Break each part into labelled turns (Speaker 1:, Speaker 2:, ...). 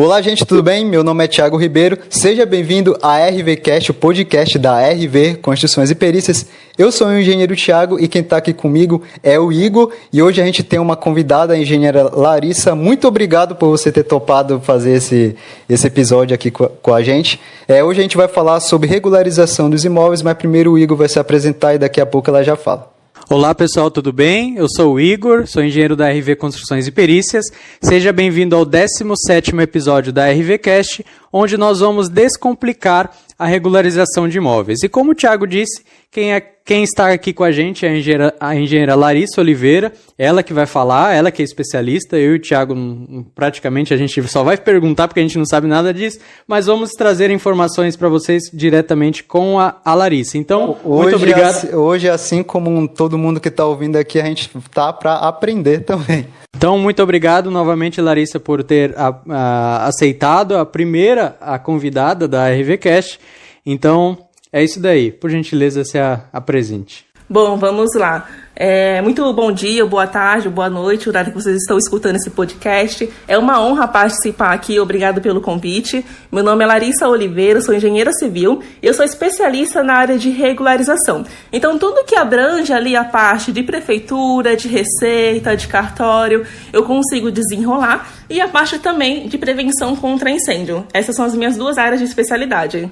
Speaker 1: Olá, gente, tudo bem? Meu nome é Thiago Ribeiro. Seja bem-vindo à RVCast, o podcast da RV Construções e Perícias. Eu sou o engenheiro Thiago e quem está aqui comigo é o Igor. E hoje a gente tem uma convidada, a engenheira Larissa. Muito obrigado por você ter topado fazer esse episódio aqui com a gente. Hoje a gente vai falar sobre regularização dos imóveis, mas primeiro o Igor vai se apresentar e daqui a pouco ela já fala.
Speaker 2: Olá pessoal, tudo bem? Eu sou o Igor, sou engenheiro da RV Construções e Perícias. Seja bem-vindo ao 17º episódio da RVCast, onde nós vamos descomplicar a regularização de imóveis. E como o Thiago disse, quem está aqui com a gente é a engenheira Larissa Oliveira, ela que vai falar, ela que é especialista. Eu e o Thiago, praticamente, a gente só vai perguntar porque a gente não sabe nada disso, mas vamos trazer informações para vocês diretamente com a Larissa. Então, muito obrigado.
Speaker 1: Hoje, assim como todo mundo que está ouvindo aqui, a gente está para aprender também.
Speaker 2: Então, muito obrigado novamente, Larissa, por ter aceitado a convidada da RVCast. Então, é isso daí. Por gentileza, se apresente.
Speaker 3: Bom, vamos lá. Muito bom dia, boa tarde, boa noite, o horário que vocês estão escutando esse podcast. É uma honra participar aqui, obrigado pelo convite. Meu nome é Larissa Oliveira, sou engenheira civil e eu sou especialista na área de regularização. Então, tudo que abrange ali a parte de prefeitura, de receita, de cartório, eu consigo desenrolar. E a parte também de prevenção contra incêndio. Essas são as minhas duas áreas de especialidade.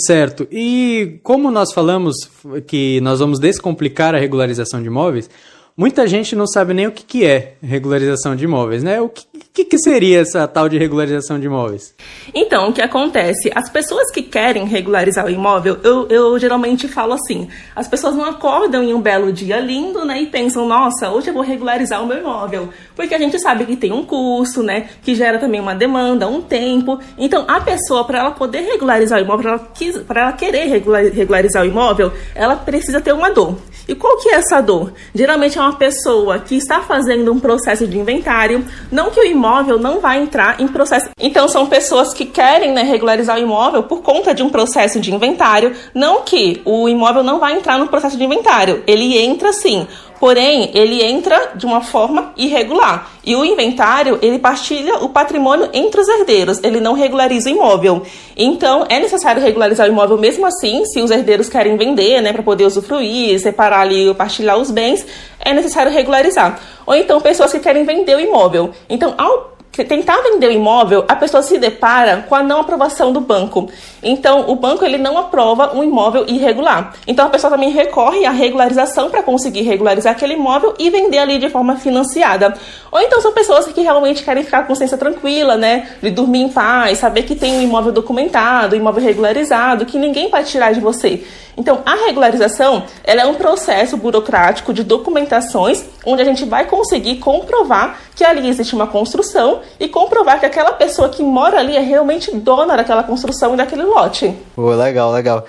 Speaker 2: Certo. E como nós falamos que nós vamos descomplicar a regularização de imóveis, muita gente não sabe nem o que é regularização de imóveis, né? O que seria essa tal de regularização de imóveis? Então, o que acontece? As pessoas que querem regularizar o imóvel, eu geralmente falo assim, as pessoas não acordam em um belo dia lindo, né? E pensam, nossa, hoje eu vou regularizar o meu imóvel. Porque a gente sabe que tem um custo, né? Que gera também uma demanda, um tempo. Então, a pessoa, para ela poder regularizar o imóvel, para ela querer regularizar o imóvel, ela precisa ter uma dor. E qual que é essa dor? Geralmente é uma pessoa que está fazendo um processo de inventário, não que o imóvel não vai entrar em processo. Então são pessoas que querem, né, regularizar o imóvel por conta de um processo de inventário, não que o imóvel não vai entrar no processo de inventário, ele entra sim. Porém, ele entra de uma forma irregular. E o inventário, ele partilha o patrimônio entre os herdeiros. Ele não regulariza o imóvel. Então, é necessário regularizar o imóvel mesmo assim, se os herdeiros querem vender, né, para poder usufruir, separar ali, partilhar os bens, é necessário regularizar. Ou então, pessoas que querem vender o imóvel. Então, ao tentar vender o imóvel, a pessoa se depara com a não aprovação do banco. Então, o banco ele não aprova um imóvel irregular. Então, a pessoa também recorre à regularização para conseguir regularizar aquele imóvel e vender ali de forma financiada. Ou então, são pessoas que realmente querem ficar com consciência tranquila, né? De dormir em paz, saber que tem um imóvel documentado, um imóvel regularizado, que ninguém vai tirar de você. Então, a regularização, ela é um processo burocrático de documentações, onde a gente vai conseguir comprovar que ali existe uma construção e comprovar que aquela pessoa que mora ali é realmente dona daquela construção e daquele lote.
Speaker 1: Pô, legal.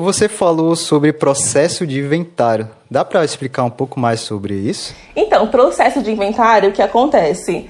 Speaker 1: Você falou sobre processo de inventário. Dá para explicar um pouco mais sobre isso?
Speaker 3: Então, o processo de inventário, o que acontece?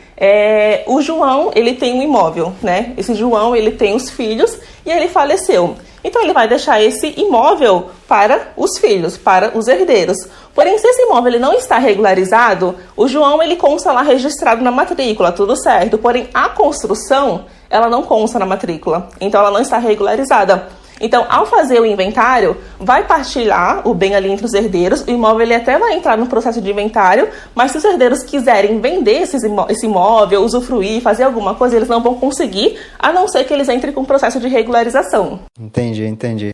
Speaker 3: O João, ele tem um imóvel, né? Esse João, ele tem os filhos e ele faleceu. Então, ele vai deixar esse imóvel para os filhos, para os herdeiros. Porém, se esse imóvel ele não está regularizado, o João ele consta lá registrado na matrícula, tudo certo. Porém, a construção, ela não consta na matrícula. Então, ela não está regularizada. Então, ao fazer o inventário, vai partilhar o bem ali entre os herdeiros. O imóvel ele até vai entrar no processo de inventário, mas se os herdeiros quiserem vender esse imóvel, usufruir, fazer alguma coisa, eles não vão conseguir, a não ser que eles entrem com o processo de regularização.
Speaker 1: Entendi.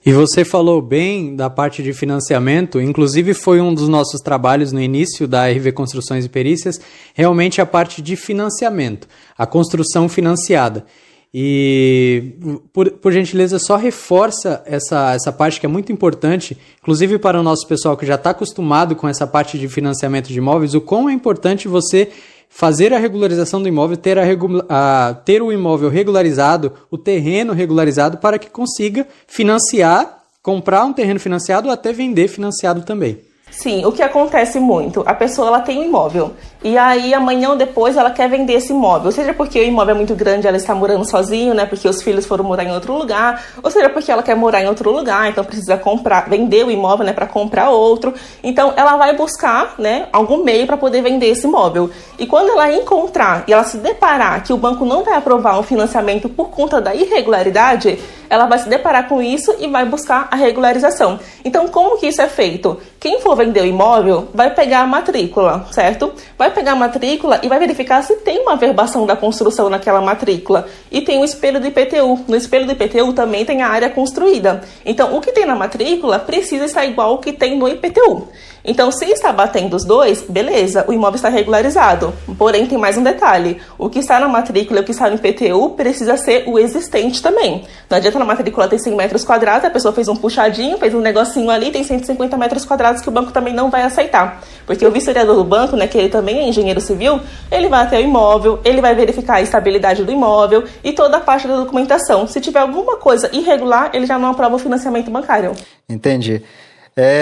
Speaker 2: E você falou bem da parte de financiamento, inclusive foi um dos nossos trabalhos no início da RV Construções e Perícias, realmente a parte de financiamento, a construção financiada. E, por gentileza, só reforça essa parte que é muito importante, inclusive para o nosso pessoal que já está acostumado com essa parte de financiamento de imóveis, o quão é importante você fazer a regularização do imóvel, ter o imóvel regularizado, o terreno regularizado, para que consiga financiar, comprar um terreno financiado ou até vender financiado também.
Speaker 3: Sim, o que acontece muito, a pessoa ela tem um imóvel e aí amanhã ou depois ela quer vender esse imóvel, seja porque o imóvel é muito grande, ela está morando sozinho, né, porque os filhos foram morar em outro lugar, ou seja porque ela quer morar em outro lugar, então precisa vender o imóvel, né, para comprar outro. Então ela vai buscar, né, algum meio para poder vender esse imóvel. E quando ela encontrar e ela se deparar que o banco não vai aprovar um financiamento por conta da irregularidade, ela vai se deparar com isso e vai buscar a regularização. Então, como que isso é feito? Quem for vender o imóvel vai pegar a matrícula, certo? Vai pegar a matrícula e vai verificar se tem uma averbação da construção naquela matrícula. E tem o espelho do IPTU. No espelho do IPTU também tem a área construída. Então, o que tem na matrícula precisa estar igual ao que tem no IPTU. Então, se está batendo os dois, beleza, o imóvel está regularizado. Porém, tem mais um detalhe. O que está na matrícula e o que está no IPTU precisa ser o existente também. Não adianta na matrícula ter 100 metros quadrados, a pessoa fez um puxadinho, fez um negocinho ali, tem 150 metros quadrados que o banco também não vai aceitar. Porque o vistoriador do banco, né, que ele também é engenheiro civil, ele vai até o imóvel, ele vai verificar a estabilidade do imóvel e toda a parte da documentação. Se tiver alguma coisa irregular, ele já não aprova o financiamento bancário.
Speaker 1: Entendi.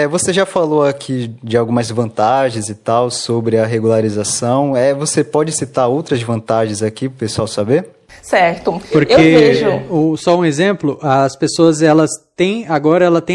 Speaker 1: Você já falou aqui de algumas vantagens e tal sobre a regularização. Você pode citar outras vantagens aqui para o pessoal saber?
Speaker 3: Certo.
Speaker 2: Porque,
Speaker 3: eu vejo...
Speaker 2: só um exemplo, as pessoas ela tem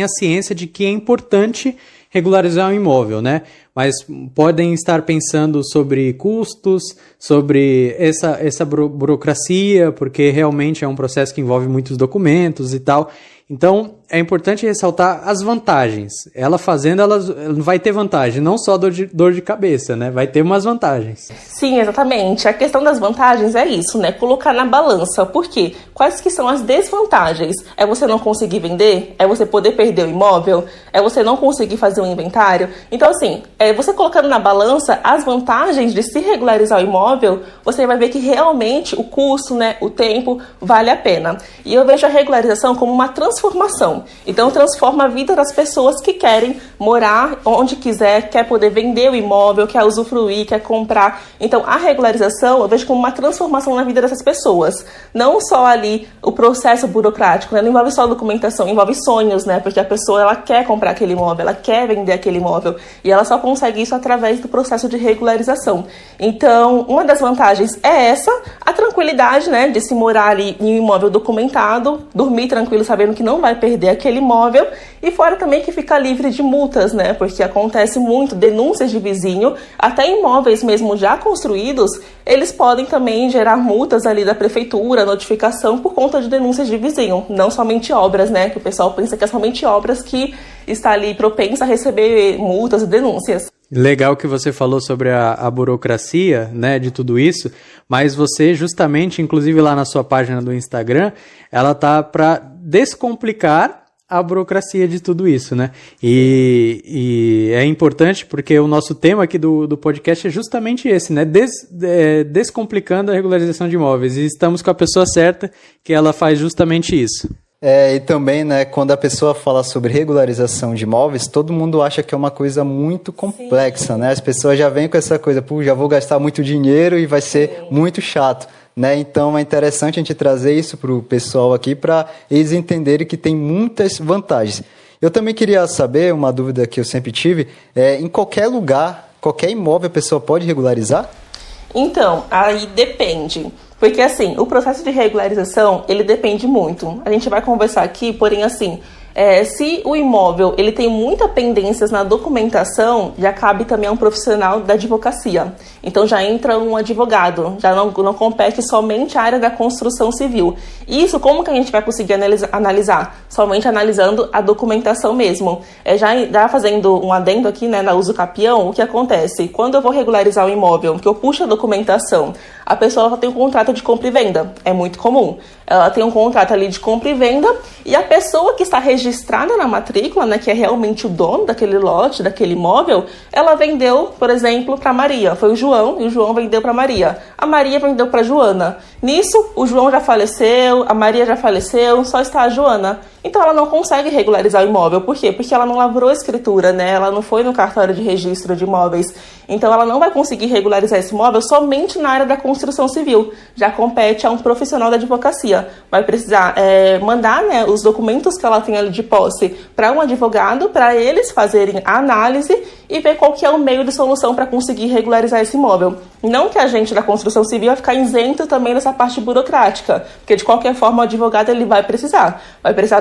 Speaker 2: a ciência de que é importante regularizar um imóvel, né? Mas podem estar pensando sobre custos, sobre essa burocracia, porque realmente é um processo que envolve muitos documentos e tal. Então, é importante ressaltar as vantagens. Ela fazendo, ela vai ter vantagem, não só dor de cabeça, né? Vai ter umas vantagens.
Speaker 3: Sim, exatamente. A questão das vantagens é isso, né? Colocar na balança. Por quê? Quais que são as desvantagens? É você não conseguir vender? É você poder perder o imóvel? É você não conseguir fazer um inventário? Então, assim, você colocando na balança as vantagens de se regularizar o imóvel, você vai ver que realmente o custo, né, o tempo, vale a pena. E eu vejo a regularização como uma transformação. Então, transforma a vida das pessoas que querem morar onde quiser, quer poder vender o imóvel, quer usufruir, quer comprar. Então, a regularização eu vejo como uma transformação na vida dessas pessoas. Não só ali o processo burocrático, né? Não envolve só a documentação, envolve sonhos, né? Porque a pessoa ela quer comprar aquele imóvel, ela quer vender aquele imóvel e ela só consegue isso através do processo de regularização. Então, uma das vantagens é essa, a tranquilidade, né? De se morar ali em um imóvel documentado, dormir tranquilo sabendo que não vai perder aquele imóvel e fora também que fica livre de multas, né? Porque acontece muito denúncias de vizinho, até imóveis mesmo já construídos, eles podem também gerar multas ali da prefeitura, notificação por conta de denúncias de vizinho, não somente obras, né? Que o pessoal pensa que é somente obras que está ali propensa a receber multas e denúncias.
Speaker 2: Legal que você falou sobre a burocracia, né, de tudo isso, mas você justamente, inclusive lá na sua página do Instagram, ela tá para descomplicar a burocracia de tudo isso, né? E é importante porque o nosso tema aqui do podcast é justamente esse, né? Descomplicando a regularização de imóveis. E estamos com a pessoa certa que ela faz justamente isso.
Speaker 1: E também, né, quando a pessoa fala sobre regularização de imóveis, todo mundo acha que é uma coisa muito complexa, né? As pessoas já vêm com essa coisa, já vou gastar muito dinheiro e vai ser muito chato, né? Então é interessante a gente trazer isso para o pessoal aqui para eles entenderem que tem muitas vantagens. Eu também queria saber, uma dúvida que eu sempre tive, em qualquer lugar, qualquer imóvel a pessoa pode regularizar?
Speaker 3: Então, aí depende. Porque, assim, o processo de regularização, ele depende muito. A gente vai conversar aqui, porém, assim, se o imóvel ele tem muitas pendências na documentação, já cabe também a um profissional da advocacia. Então, já entra um advogado, já não compete somente a área da construção civil. Isso, como que a gente vai conseguir analisar? Somente analisando a documentação mesmo. Já fazendo um adendo aqui, né, na uso capião, o que acontece? Quando eu vou regularizar o imóvel, que eu puxo a documentação, a pessoa ela tem um contrato de compra e venda. É muito comum. Ela tem um contrato ali de compra e venda e a pessoa que está registrada na matrícula, né, que é realmente o dono daquele lote, daquele imóvel, ela vendeu, por exemplo, para Maria. Foi o João e o João vendeu para Maria. A Maria vendeu para Joana. Nisso, o João já faleceu, a Maria já faleceu, só está a Joana. Então ela não consegue regularizar o imóvel. Por quê? Porque ela não lavrou a escritura, né? Ela não foi no cartório de registro de imóveis. Então ela não vai conseguir regularizar esse imóvel somente na área da construção civil. Já compete a um profissional da advocacia. Vai precisar mandar, né, os documentos que ela tem ali de posse para um advogado, para eles fazerem a análise e ver qual que é o meio de solução para conseguir regularizar esse imóvel. Não que a gente da construção civil vai ficar isento também dessa parte burocrática, porque de qualquer forma o advogado ele vai precisar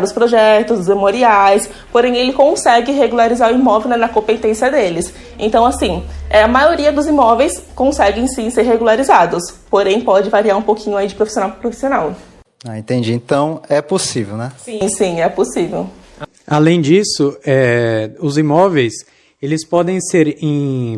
Speaker 3: dos projetos, dos memoriais, porém ele consegue regularizar o imóvel, né, na competência deles. Então, assim, a maioria dos imóveis conseguem sim ser regularizados, porém pode variar um pouquinho aí de profissional para profissional.
Speaker 1: Ah, entendi. Então é possível, né?
Speaker 3: Sim, é possível.
Speaker 2: Além disso, os imóveis, eles podem ser,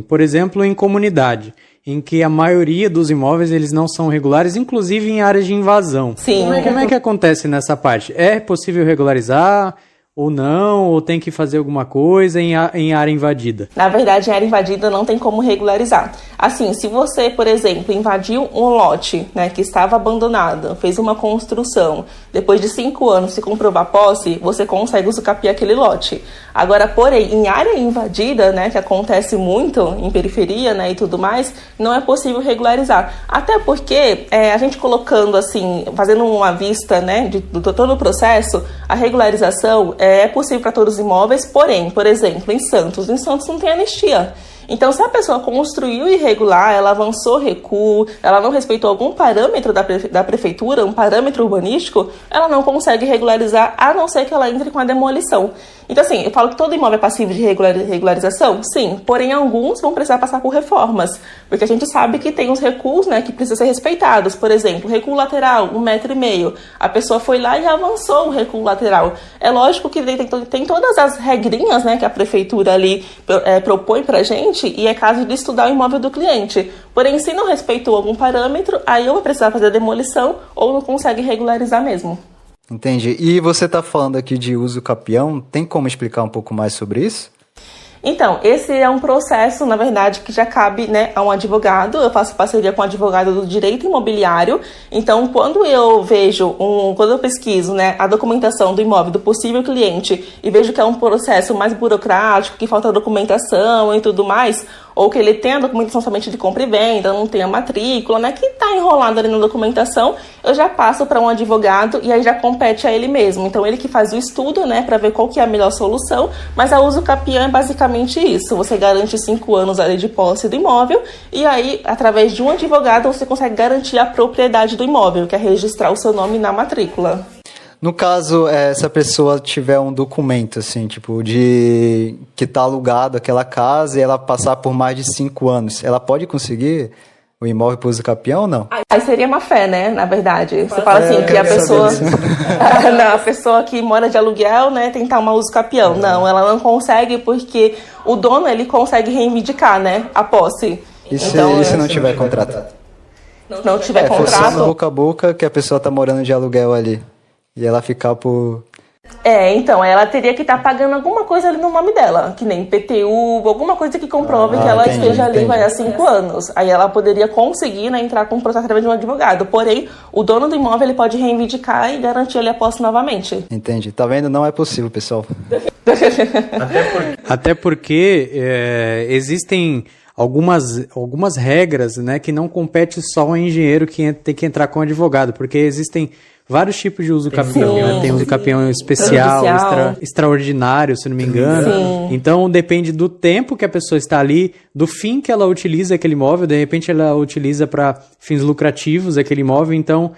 Speaker 2: por exemplo, em comunidade, em que a maioria dos imóveis eles não são regulares, inclusive em áreas de invasão.
Speaker 3: Sim.
Speaker 2: Como é que acontece nessa parte? É possível regularizar ou não? Ou tem que fazer alguma coisa em área invadida?
Speaker 3: Na verdade, em área invadida não tem como regularizar. Assim, se você, por exemplo, invadiu um lote, né, que estava abandonado, fez uma construção, depois de 5 anos se comprovar a posse, você consegue usucapiar aquele lote. Agora, porém, em área invadida, né, que acontece muito em periferia, né, e tudo mais, não é possível regularizar. Até porque a gente colocando assim, fazendo uma vista, né, de todo o processo, a regularização é possível para todos os imóveis, porém, por exemplo, em Santos não tem anistia. Então, se a pessoa construiu irregular, ela avançou recuo, ela não respeitou algum parâmetro da prefeitura, um parâmetro urbanístico, ela não consegue regularizar, a não ser que ela entre com a demolição. Então, assim, eu falo que todo imóvel é passivo de regularização? Sim, porém alguns vão precisar passar por reformas, porque a gente sabe que tem os recuos, né, que precisam ser respeitados. Por exemplo, recuo lateral, 1,5 metro. A pessoa foi lá e avançou o recuo lateral. É lógico que tem todas as regrinhas, né, que a prefeitura ali propõe pra gente, e é caso de estudar o imóvel do cliente. Porém, se não respeitou algum parâmetro, aí eu vou precisar fazer a demolição ou não consegue regularizar mesmo.
Speaker 1: Entendi. E você está falando aqui de uso capião, tem como explicar um pouco mais sobre isso?
Speaker 3: Então, esse é um processo, na verdade, que já cabe, né, a um advogado. Eu faço parceria com um advogado do direito imobiliário. Então, quando eu pesquiso, né, a documentação do imóvel do possível cliente e vejo que é um processo mais burocrático, que falta documentação e tudo mais, ou que ele tem a documentação somente de compra e venda, não tem a matrícula, né, que está enrolado ali na documentação, eu já passo para um advogado e aí já compete a ele mesmo. Então, ele que faz o estudo, né, para ver qual que é a melhor solução, mas a uso capião é basicamente isso. Você garante 5 anos ali de posse do imóvel e aí, através de um advogado, você consegue garantir a propriedade do imóvel, que é registrar o seu nome na matrícula.
Speaker 1: No caso, se a pessoa tiver um documento, assim, tipo, de que está alugado aquela casa e ela passar por mais de 5 anos, ela pode conseguir o imóvel por uso capião ou não?
Speaker 3: Aí seria má fé, né, na verdade. Você fala assim, que a pessoa... não, a pessoa que mora de aluguel, né, tentar uma uso capião. Não, ela não consegue porque o dono, ele consegue reivindicar, né, a posse.
Speaker 1: E se não tiver contrato?
Speaker 3: Não tiver
Speaker 1: For só
Speaker 3: contrato...
Speaker 1: no boca a boca que a pessoa está morando de aluguel ali. E ela ficar por...
Speaker 3: Então, ela teria que estar pagando alguma coisa ali no nome dela, que nem PTU, alguma coisa que comprove que ela esteja ali há 5 anos. Aí ela poderia conseguir, né, entrar com um processo através de um advogado. Porém, o dono do imóvel ele pode reivindicar e garantir ali a posse novamente.
Speaker 1: Entendi. Tá vendo? Não é possível, pessoal.
Speaker 2: Até porque existem algumas regras, né, que não compete só ao engenheiro que tem que entrar com o advogado, porque existem vários tipos de uso capião, né? Tem uso capião especial, extraordinário, se não me engano.
Speaker 3: Sim.
Speaker 2: Então, depende do tempo que a pessoa está ali, do fim que ela utiliza aquele imóvel. De repente, ela utiliza para fins lucrativos aquele imóvel. Então,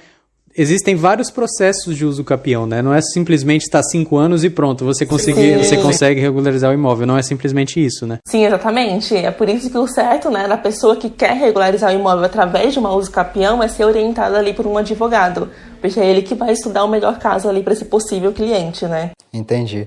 Speaker 2: existem vários processos de uso capião, né? Não é simplesmente estar 5 anos e pronto, você consegue regularizar o imóvel. Não é simplesmente isso, né?
Speaker 3: Sim, exatamente. É por isso que o certo, né, da pessoa que quer regularizar o imóvel através de uma uso capião é ser orientada ali por um advogado. Porque é ele que vai estudar o melhor caso ali para esse possível cliente, né?
Speaker 1: Entendi.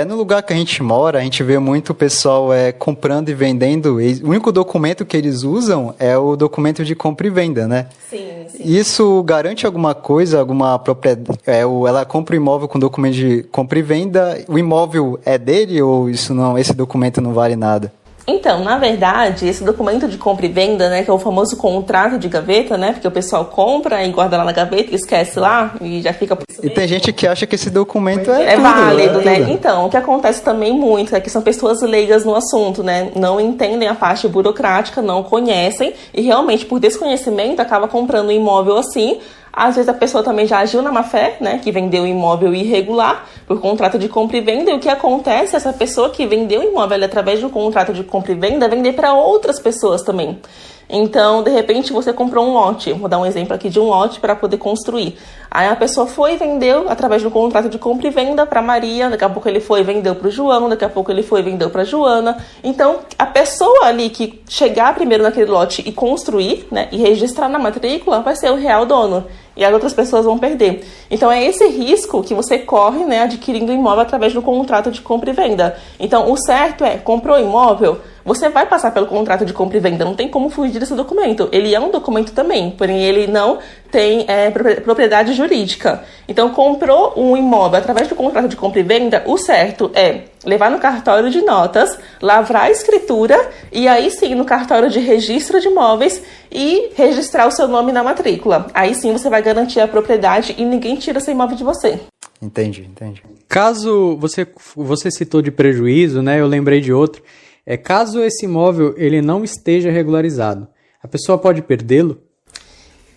Speaker 1: No lugar que a gente mora, a gente vê muito pessoal comprando e vendendo. O único documento que eles usam é o documento de compra e venda, né?
Speaker 3: Sim.
Speaker 1: Isso garante alguma coisa, alguma propriedade? Ela compra o imóvel com documento de compra e venda, o imóvel é dele ou esse documento não vale nada?
Speaker 3: Então, na verdade, esse documento de compra e venda, né, que é o famoso contrato de gaveta, né, porque o pessoal compra e guarda lá na gaveta, esquece lá e já fica por isso
Speaker 1: E tem gente que acha que esse documento
Speaker 3: é
Speaker 1: tudo,
Speaker 3: válido, né?
Speaker 1: tudo.
Speaker 3: Então, o que acontece também muito é que são pessoas leigas no assunto, né? Não entendem a parte burocrática, não conhecem e realmente, por desconhecimento, acaba comprando um imóvel assim. Às vezes a pessoa também já agiu na má-fé, né? Que vendeu um imóvel irregular por contrato de compra e venda. E o que acontece? Essa pessoa que vendeu o imóvel através de um contrato de compra e venda vender para outras pessoas também. Então, de repente, você comprou um lote. Vou dar um exemplo aqui de um lote para poder construir. Aí a pessoa foi e vendeu através de um contrato de compra e venda para Maria. Daqui a pouco ele foi e vendeu para o João. Daqui a pouco ele foi e vendeu para Joana. Então, a pessoa ali que chegar primeiro naquele lote e construir, né, e registrar na matrícula, vai ser o real dono. E as outras pessoas vão perder. Então, é esse risco que você corre, né, adquirindo imóvel através do contrato de compra e venda. Então, o certo é, comprou imóvel, você vai passar pelo contrato de compra e venda, não tem como fugir desse documento. Ele é um documento também, porém ele não tem propriedade jurídica. Então, comprou um imóvel através do contrato de compra e venda, o certo é levar no cartório de notas, lavrar a escritura e aí sim no cartório de registro de imóveis e registrar o seu nome na matrícula. Aí sim você vai garantir a propriedade e ninguém tira esse imóvel de você.
Speaker 1: Entendi.
Speaker 2: Caso você citou de prejuízo, né? Eu lembrei de outro. Caso esse imóvel ele não esteja regularizado, a pessoa pode perdê-lo?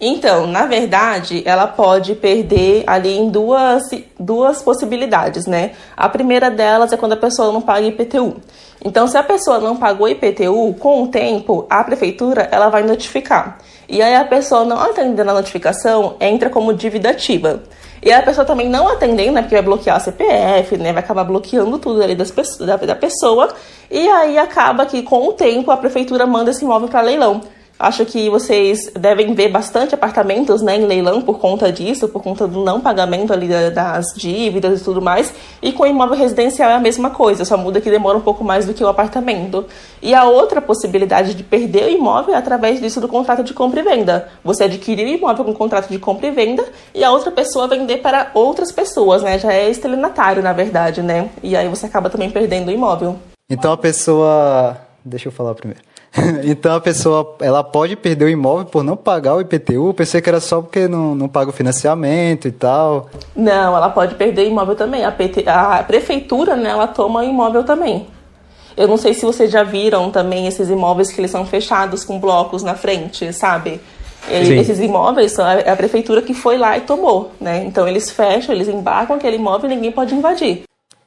Speaker 3: Então, na verdade, ela pode perder ali em duas possibilidades, né? A primeira delas é quando a pessoa não paga IPTU. Então, se a pessoa não pagou IPTU, com o tempo, a prefeitura ela vai notificar. E aí a pessoa não atendendo a notificação, entra como dívida ativa. E a pessoa também não atendendo, né, porque vai bloquear a CPF, né, vai acabar bloqueando tudo ali da pessoa. E aí acaba que, com o tempo, a prefeitura manda esse imóvel para leilão. Acho que vocês devem ver bastante apartamentos, né, em leilão por conta disso, por conta do não pagamento ali das dívidas e tudo mais. E com o imóvel residencial é a mesma coisa, só muda que demora um pouco mais do que o apartamento. E a outra possibilidade de perder o imóvel é através disso do contrato de compra e venda. Você adquirir o imóvel com contrato de compra e venda e a outra pessoa vender para outras pessoas, né? Já é estelionatário, na verdade, né? E aí você acaba também perdendo o imóvel.
Speaker 1: Então a pessoa... Deixa eu falar primeiro. Então a pessoa ela pode perder o imóvel por não pagar o IPTU? Eu pensei que era só porque não paga o financiamento e tal.
Speaker 3: Não, ela pode perder o imóvel também. A prefeitura, né, ela toma o imóvel também. Eu não sei se vocês já viram também esses imóveis que eles são fechados com blocos na frente, sabe? Esses imóveis são a prefeitura que foi lá e tomou, né? Então eles fecham, eles embarcam aquele imóvel e ninguém pode invadir.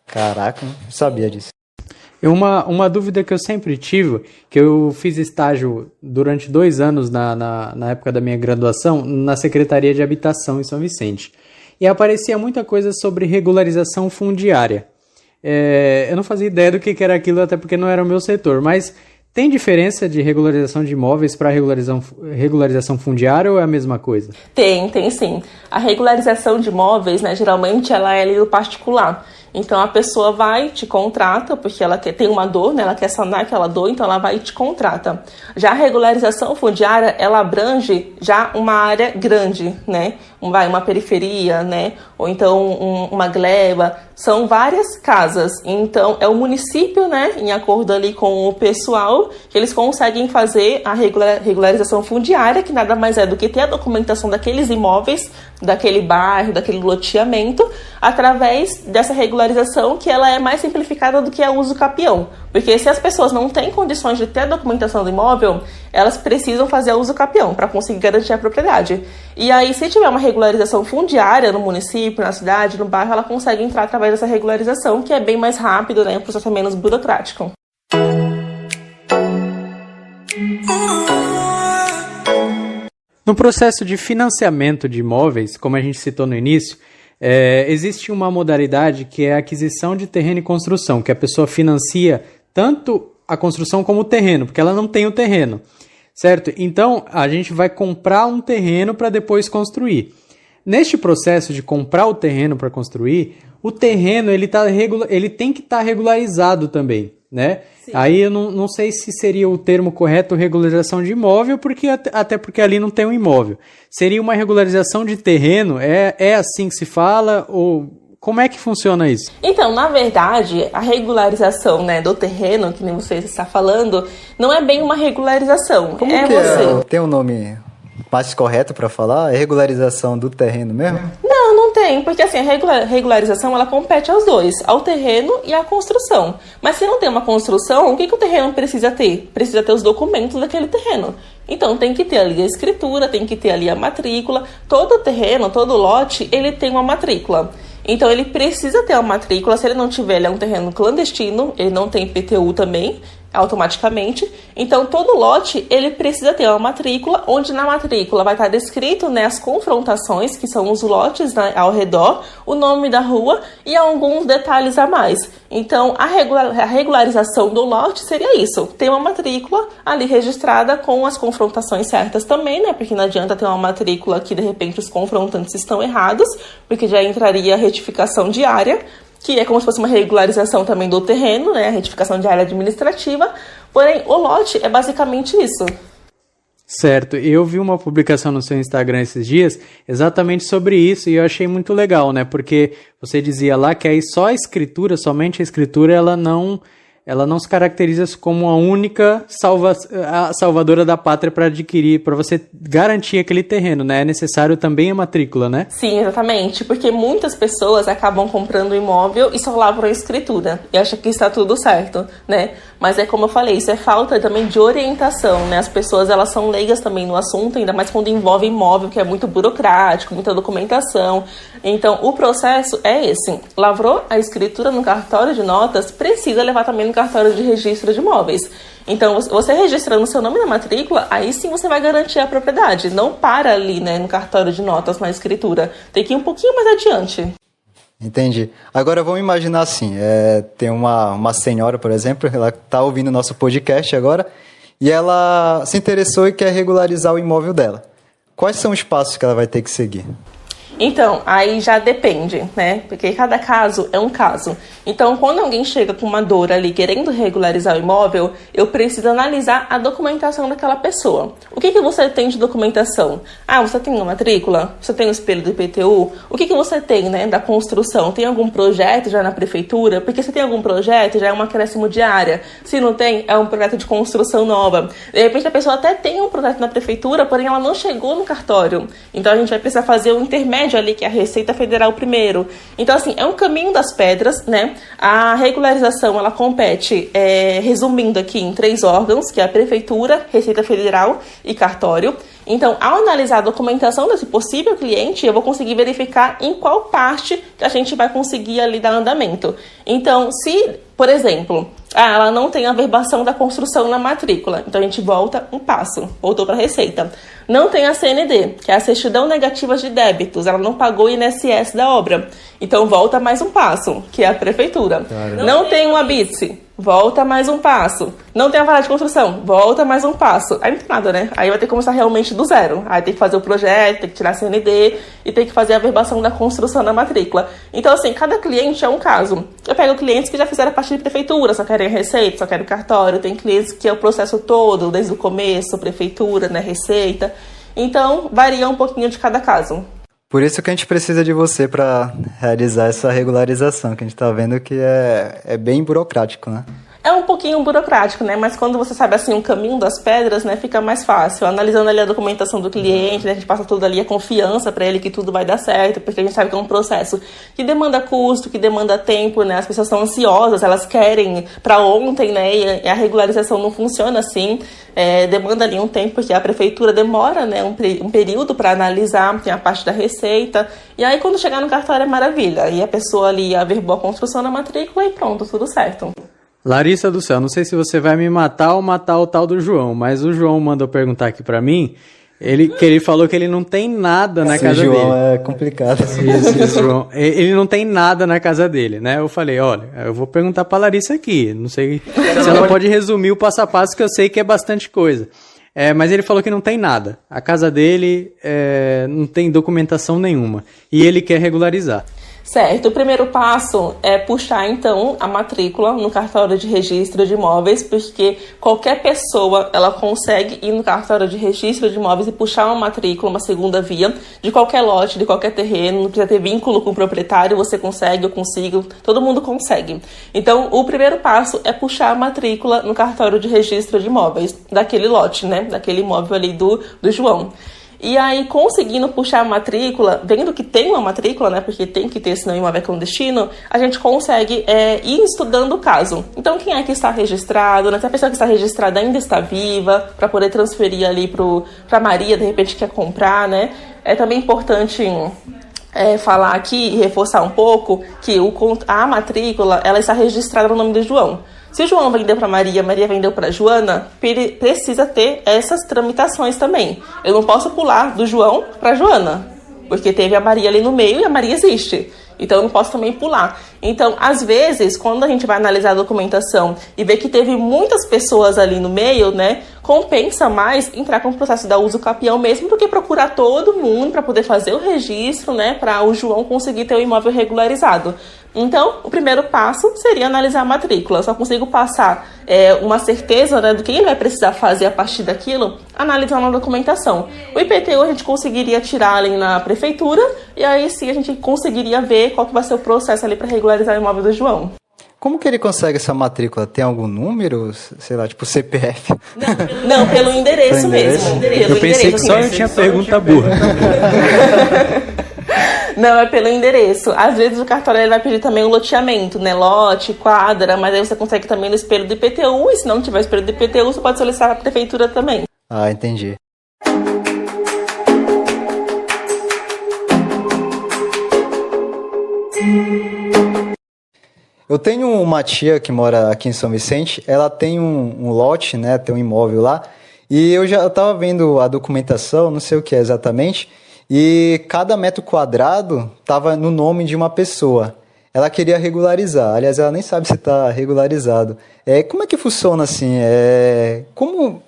Speaker 1: Caraca, não sabia disso.
Speaker 2: Uma dúvida que eu sempre tive, que eu fiz estágio durante 2 anos na época da minha graduação, na Secretaria de Habitação em São Vicente. E aparecia muita coisa sobre regularização fundiária. Eu não fazia ideia do que era aquilo, até porque não era o meu setor, mas tem diferença de regularização de imóveis para regularização fundiária ou é a mesma coisa?
Speaker 3: Tem sim. A regularização de imóveis, né, geralmente ela é ali do particular. Então a pessoa vai, te contrata, porque ela tem uma dor, né? Ela quer sanar aquela dor, então ela vai e te contrata. Já a regularização fundiária, ela abrange já uma área grande, né? Uma periferia, né? Ou então uma gleba. São várias casas. Então é o município, né? Em acordo ali com o pessoal, que eles conseguem fazer a regularização fundiária, que nada mais é do que ter a documentação daqueles imóveis, daquele bairro, daquele loteamento, através dessa regularização, que ela é mais simplificada do que a uso capião. Porque se as pessoas não têm condições de ter a documentação do imóvel, elas precisam fazer a uso capião para conseguir garantir a propriedade. E aí, se tiver uma regularização fundiária no município, na cidade, no bairro, ela consegue entrar através dessa regularização, que é bem mais rápido, né? O processo é menos burocrático.
Speaker 2: No processo de financiamento de imóveis, como a gente citou no início, existe uma modalidade que é a aquisição de terreno e construção, que a pessoa financia tanto a construção como o terreno, porque ela não tem o terreno, certo? Então, a gente vai comprar um terreno para depois construir. Neste processo de comprar o terreno para construir, o terreno ele tem que estar regularizado também, né? Sim. Aí eu não sei se seria o termo correto regularização de imóvel, até porque ali não tem um imóvel. Seria uma regularização de terreno? É assim que se fala? Ou Como é que funciona isso?
Speaker 3: Então, na verdade, a regularização, né, do terreno, que nem você está falando, não é bem uma regularização.
Speaker 1: Como que é? Tem um nome mais correto para falar? É regularização do terreno mesmo?
Speaker 3: Não tem, porque assim, a regularização ela compete aos dois, ao terreno e à construção. Mas se não tem uma construção, o que o terreno precisa ter? Precisa ter os documentos daquele terreno. Então tem que ter ali a escritura, tem que ter ali a matrícula. Todo terreno, todo lote, ele tem uma matrícula. Então ele precisa ter uma matrícula. Se ele não tiver, ele é um terreno clandestino, ele não tem IPTU também, automaticamente. Então todo lote ele precisa ter uma matrícula, onde na matrícula vai estar descrito, né, as confrontações, que são os lotes, né, ao redor, o nome da rua e alguns detalhes a mais. Então a regularização do lote seria isso, ter uma matrícula ali registrada com as confrontações certas também, né, porque não adianta ter uma matrícula que de repente os confrontantes estão errados, porque já entraria a retificação de área, que é como se fosse uma regularização também do terreno, né, a retificação de área administrativa, porém o lote é basicamente isso.
Speaker 2: Certo, eu vi uma publicação no seu Instagram esses dias exatamente sobre isso e eu achei muito legal, né, porque você dizia lá que aí só a escritura, somente a escritura, ela não se caracteriza como a única salvadora da pátria para adquirir, para você garantir aquele terreno, né? É necessário também a matrícula, né?
Speaker 3: Sim, exatamente, porque muitas pessoas acabam comprando imóvel e só lavram a escritura e acham que está tudo certo, né? Mas é como eu falei, isso é falta também de orientação, né? As pessoas, elas são leigas também no assunto, ainda mais quando envolve imóvel, que é muito burocrático, muita documentação. Então, o processo é esse. Lavrou a escritura no cartório de notas, precisa levar também no cartório de registro de imóveis. Então, você registrando o seu nome na matrícula, aí sim você vai garantir a propriedade. Não para ali, né, no cartório de notas, na escritura. Tem que ir um pouquinho mais adiante.
Speaker 1: Entendi. Agora vamos imaginar assim, tem uma senhora, por exemplo, ela está ouvindo o nosso podcast agora e ela se interessou e quer regularizar o imóvel dela. Quais são os passos que ela vai ter que seguir?
Speaker 3: Então, aí já depende, né? Porque cada caso é um caso. Então, quando alguém chega com uma dor ali querendo regularizar o imóvel, eu preciso analisar a documentação daquela pessoa. O que você tem de documentação? Ah, você tem uma matrícula? Você tem o espelho do IPTU? O que você tem, né, da construção? Tem algum projeto já na prefeitura? Porque se tem algum projeto, já é um acréscimo de área. Se não tem, é um projeto de construção nova. De repente, a pessoa até tem um projeto na prefeitura, porém ela não chegou no cartório. Então, a gente vai precisar fazer um intermédio ali, que é a Receita Federal primeiro. Então, assim, é um caminho das pedras, né? A regularização, ela compete, resumindo aqui, em 3 órgãos, que é a Prefeitura, Receita Federal e Cartório. Então, ao analisar a documentação desse possível cliente, eu vou conseguir verificar em qual parte que a gente vai conseguir ali dar andamento. Então, se, por exemplo, ela não tem a verbação da construção na matrícula, então a gente volta um passo, voltou para a Receita. Não tem a CND, que é a certidão negativa de débitos, ela não pagou o INSS da obra, então volta mais um passo, que é a Prefeitura. Caramba. Não tem um habite, volta mais um passo. Não tem a vara de construção, volta mais um passo. Aí não tem nada, né? Aí vai ter que começar realmente do zero. Aí tem que fazer o projeto, tem que tirar a CND e tem que fazer a verbação da construção na matrícula. Então, assim, cada cliente é um caso. Eu pego clientes que já fizeram a parte de prefeitura, só querem receita, só querem cartório. Tem clientes que é o processo todo, desde o começo, prefeitura, né, receita. Então, varia um pouquinho de cada caso.
Speaker 1: Por isso que a gente precisa de você para realizar essa regularização, que a gente está vendo que é bem burocrático, né?
Speaker 3: É um pouquinho burocrático, né? Mas quando você sabe, assim, o caminho das pedras, né? Fica mais fácil. Analisando ali a documentação do cliente, né? A gente passa tudo ali a confiança para ele que tudo vai dar certo, porque a gente sabe que é um processo que demanda custo, que demanda tempo, né? As pessoas são ansiosas, elas querem para ontem, né? E a regularização não funciona assim. Demanda ali um tempo, porque a prefeitura demora, né? Um período para analisar, tem a parte da receita. E aí, quando chegar no cartório, é maravilha. E a pessoa ali averbou a construção na matrícula e pronto, tudo certo.
Speaker 2: Larissa do céu, não sei se você vai me matar ou matar o tal do João, mas o João mandou perguntar aqui pra mim, que ele falou que ele não tem nada na casa dele.
Speaker 1: João é complicado.
Speaker 2: Isso, João. Ele não tem nada na casa dele, né? Eu falei, olha, eu vou perguntar pra Larissa aqui, não sei se ela pode resumir o passo a passo, que eu sei que é bastante coisa. Mas ele falou que não tem nada. A casa dele não tem documentação nenhuma. E ele quer regularizar.
Speaker 3: Certo, o primeiro passo é puxar, então, a matrícula no cartório de registro de imóveis, porque qualquer pessoa, ela consegue ir no cartório de registro de imóveis e puxar uma matrícula, uma segunda via, de qualquer lote, de qualquer terreno, não precisa ter vínculo com o proprietário, você consegue, eu consigo, todo mundo consegue. Então, o primeiro passo é puxar a matrícula no cartório de registro de imóveis, daquele lote, né, daquele imóvel ali do João. E aí, conseguindo puxar a matrícula, vendo que tem uma matrícula, né, porque tem que ter, senão o imóvel é clandestino, a gente consegue ir estudando o caso. Então, quem é que está registrado, né, se a pessoa que está registrada ainda está viva, para poder transferir ali para Maria, de repente quer comprar, né. É também importante falar aqui e reforçar um pouco que a matrícula, ela está registrada no nome do João. Se o João vendeu para Maria, Maria vendeu para Joana, precisa ter essas tramitações também. Eu não posso pular do João para Joana, porque teve a Maria ali no meio e a Maria existe. Então, eu não posso também pular. Então, às vezes, quando a gente vai analisar a documentação e ver que teve muitas pessoas ali no meio, né, compensa mais entrar com o processo da uso capião mesmo do que procurar todo mundo para poder fazer o registro, né, para o João conseguir ter o imóvel regularizado. Então, o primeiro passo seria analisar a matrícula. Eu só consigo passar uma certeza, né, do que ele vai precisar fazer a partir daquilo, analisando a documentação. O IPTU a gente conseguiria tirar ali na prefeitura e aí sim a gente conseguiria ver qual que vai ser o processo ali para regularizar o imóvel do João.
Speaker 1: Como que ele consegue essa matrícula? Tem algum número? Sei lá, tipo CPF?
Speaker 3: Não, pelo endereço mesmo.
Speaker 2: Eu pensei que só eu tinha pergunta burra.
Speaker 3: Não, é pelo endereço. Às vezes o cartório ele vai pedir também o loteamento, né? Lote, quadra, mas aí você consegue também no espelho do IPTU, e se não tiver espelho do IPTU, você pode solicitar a prefeitura também.
Speaker 1: Ah, entendi. Eu tenho uma tia que mora aqui em São Vicente, ela tem um lote, né? Tem um imóvel lá, e eu já estava vendo a documentação, não sei o que é exatamente, e cada metro quadrado estava no nome de uma pessoa. Ela queria regularizar. Aliás, ela nem sabe se está regularizado. Como é que funciona assim?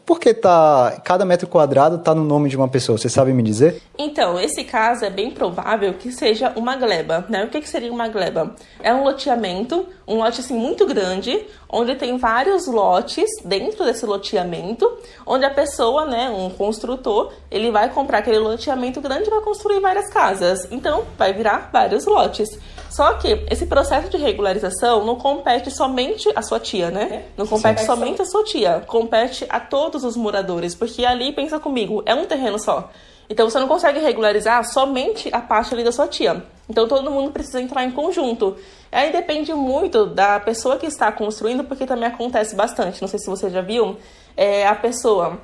Speaker 1: Por que cada metro quadrado está no nome de uma pessoa? Você sabe me dizer?
Speaker 3: Então, esse caso é bem provável que seja uma gleba, né? O que seria uma gleba? É um loteamento, um lote assim muito grande, onde tem vários lotes dentro desse loteamento, onde a pessoa, né, um construtor, ele vai comprar aquele loteamento grande e vai construir várias casas. Então, vai virar vários lotes. Só que esse processo de regularização não compete somente à sua tia, né? Não compete somente à sua tia, compete a todos os moradores, porque ali, pensa comigo, é um terreno só. Então você não consegue regularizar somente a parte ali da sua tia. Então todo mundo precisa entrar em conjunto. Aí depende muito da pessoa que está construindo, porque também acontece bastante. Não sei se você já viu, a pessoa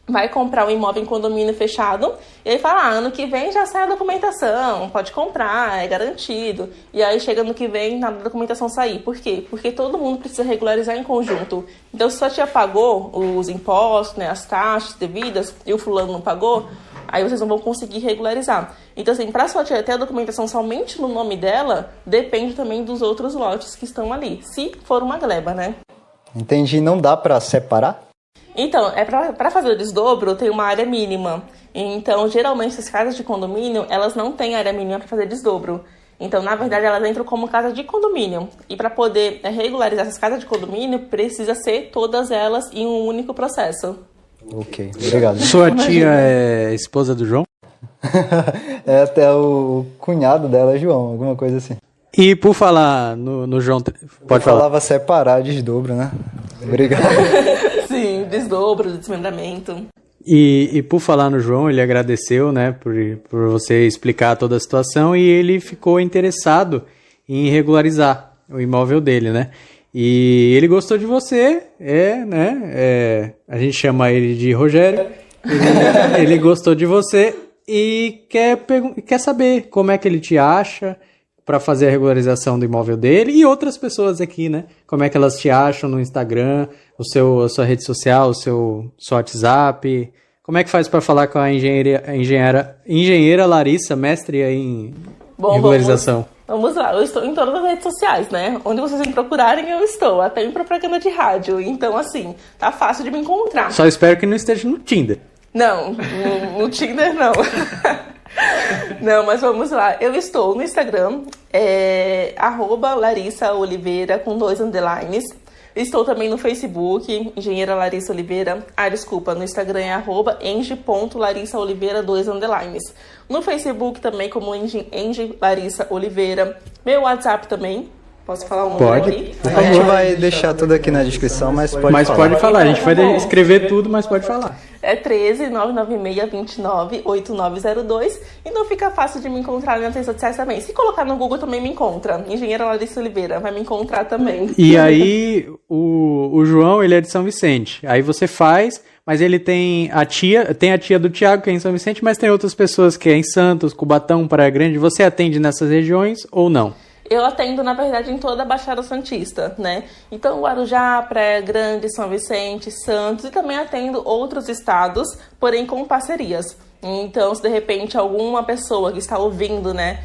Speaker 3: vai comprar um imóvel em condomínio fechado, e aí fala, ano que vem já sai a documentação, pode comprar, é garantido. E aí chega no que vem, nada da documentação sair. Por quê? Porque todo mundo precisa regularizar em conjunto. Então, se sua tia pagou os impostos, né, as taxas devidas, e o fulano não pagou, aí vocês não vão conseguir regularizar. Então, assim, para sua tia ter a documentação somente no nome dela, depende também dos outros lotes que estão ali, se for uma gleba, né?
Speaker 1: Entendi. Não dá para separar?
Speaker 3: Então, para fazer o desdobro, tem uma área mínima. Então, geralmente, as casas de condomínio, elas não têm área mínima para fazer desdobro. Então, na verdade, elas entram como casa de condomínio. E para poder regularizar essas casas de condomínio, precisa ser todas elas em um único processo.
Speaker 1: Ok, obrigado.
Speaker 2: Sua tia é esposa do João?
Speaker 1: É até o cunhado dela, João, alguma coisa assim.
Speaker 2: E por falar no João... Pode falar.
Speaker 1: Falava separar, desdobro, né? Obrigado.
Speaker 3: Sim, desdobro, desmembramento.
Speaker 2: E por falar no João, ele agradeceu, né, por você explicar toda a situação, e ele ficou interessado em regularizar o imóvel dele, né? E ele gostou de você, a gente chama ele de Rogério, ele gostou de você e quer saber como é que ele te acha para fazer a regularização do imóvel dele, e outras pessoas aqui, né? Como é que elas te acham no Instagram, a sua rede social, o seu WhatsApp. Como é que faz para falar com a engenheira Larissa, mestre em regularização?
Speaker 3: Vamos lá, eu estou em todas as redes sociais, né? Onde vocês me procurarem, eu estou. Até em propaganda de rádio. Então, assim, tá fácil de me encontrar.
Speaker 2: Só espero que não esteja no Tinder.
Speaker 3: Não, no Tinder não. Não, mas vamos lá. Eu estou no Instagram, @LarissaOliveira com 2 underlines. Estou também no Facebook, Engenheira Larissa Oliveira. Desculpa, no Instagram é @eng.larissaoliveira 2 underlines. No Facebook também como Eng Larissa Oliveira. Meu WhatsApp também. Posso falar um número aqui?
Speaker 1: A gente vai deixar tudo aqui na descrição, mas pode falar.
Speaker 2: Pode falar, a gente vai escrever tudo, mas pode falar.
Speaker 3: É 13 996 29 8902 e não fica fácil de me encontrar nas redes sociais também. Se colocar no Google também me encontra. Engenheira Larissa Oliveira vai me encontrar também.
Speaker 2: E aí, o João, ele é de São Vicente. Aí você faz, mas ele tem a tia do Thiago, que é em São Vicente, mas tem outras pessoas que é em Santos, Cubatão, Praia Grande. Você atende nessas regiões ou não?
Speaker 3: Eu atendo, na verdade, em toda a Baixada Santista, né? Então, Guarujá, Praia Grande, São Vicente, Santos, e também atendo outros estados, porém com parcerias. Então, se de repente alguma pessoa que está ouvindo, né,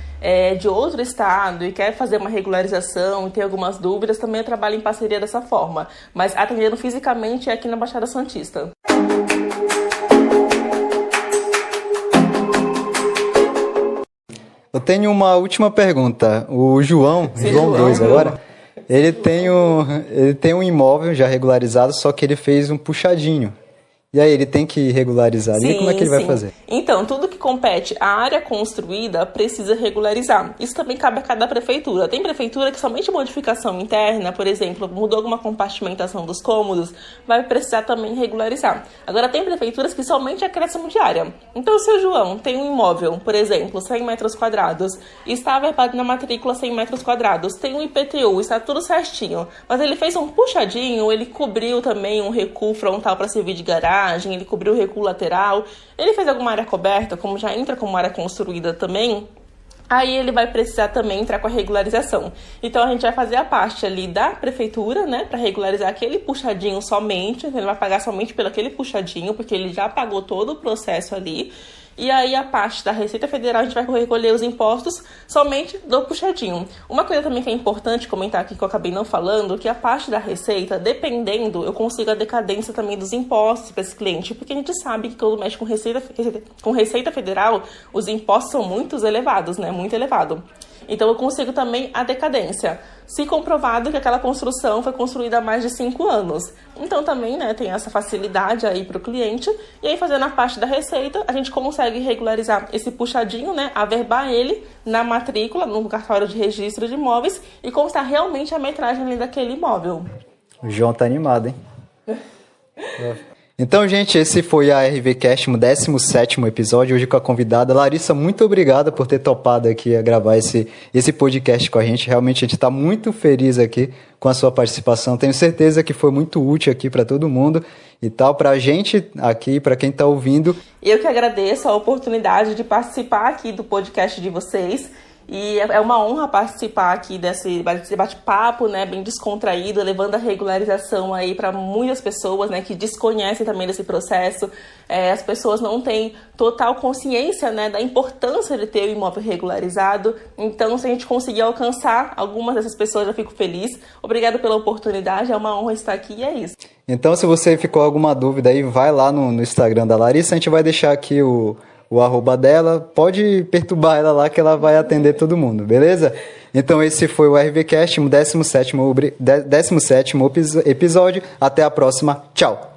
Speaker 3: de outro estado e quer fazer uma regularização e tem algumas dúvidas, também eu trabalho em parceria dessa forma. Mas atendendo fisicamente é aqui na Baixada Santista.
Speaker 1: Eu tenho uma última pergunta. O João 2 agora, ele tem um imóvel já regularizado, só que ele fez um puxadinho. E aí ele tem que regularizar. E como é que ele vai fazer?
Speaker 3: Então, tudo que compete à área construída precisa regularizar. Isso também cabe a cada prefeitura. Tem prefeitura que somente modificação interna, por exemplo, mudou alguma compartimentação dos cômodos, vai precisar também regularizar. Agora, tem prefeituras que somente acréscimo de área. Então, se o João tem um imóvel, por exemplo, 100 metros quadrados, está averbado na matrícula 100 metros quadrados, tem um IPTU, está tudo certinho, mas ele fez um puxadinho, ele cobriu também um recuo frontal para servir de garagem, ele cobriu o recuo lateral, ele fez alguma área coberta, como já entra como área construída também, aí ele vai precisar também entrar com a regularização. Então a gente vai fazer a parte ali da prefeitura, né, para regularizar aquele puxadinho somente, ele vai pagar somente pelo aquele puxadinho, porque ele já pagou todo o processo ali. E aí a parte da Receita Federal a gente vai recolher os impostos somente do puxadinho. Uma coisa também que é importante comentar aqui que eu acabei não falando, que a parte da Receita, dependendo, eu consigo a decadência também dos impostos para esse cliente, porque a gente sabe que quando mexe com Receita Federal, os impostos são muito elevados, né? Muito elevado. Então eu consigo também a decadência, se comprovado que aquela construção foi construída há mais de 5 anos. Então também, né, tem essa facilidade aí para o cliente. E aí fazendo a parte da receita, a gente consegue regularizar esse puxadinho, né, averbar ele na matrícula, no cartório de registro de imóveis e constar realmente a metragem ali daquele imóvel.
Speaker 1: O João tá animado, hein? Então, gente, esse foi a RVCast, o 17º episódio, hoje com a convidada. Larissa, muito obrigada por ter topado aqui a gravar esse podcast com a gente. Realmente, a gente está muito feliz aqui com a sua participação. Tenho certeza que foi muito útil aqui para todo mundo e tal, para a gente aqui, para quem está ouvindo.
Speaker 3: Eu que agradeço a oportunidade de participar aqui do podcast de vocês. E é uma honra participar aqui desse bate-papo, né, bem descontraído, levando a regularização aí para muitas pessoas, né, que desconhecem também desse processo. As pessoas não têm total consciência, né, da importância de ter o imóvel regularizado. Então, se a gente conseguir alcançar algumas dessas pessoas, eu fico feliz. Obrigada pela oportunidade, é uma honra estar aqui e é isso.
Speaker 1: Então, se você ficou alguma dúvida aí, vai lá no Instagram da Larissa, a gente vai deixar aqui o arroba dela, pode perturbar ela lá que ela vai atender todo mundo, beleza? Então esse foi o RVCast, o 17º episódio. Até a próxima, tchau!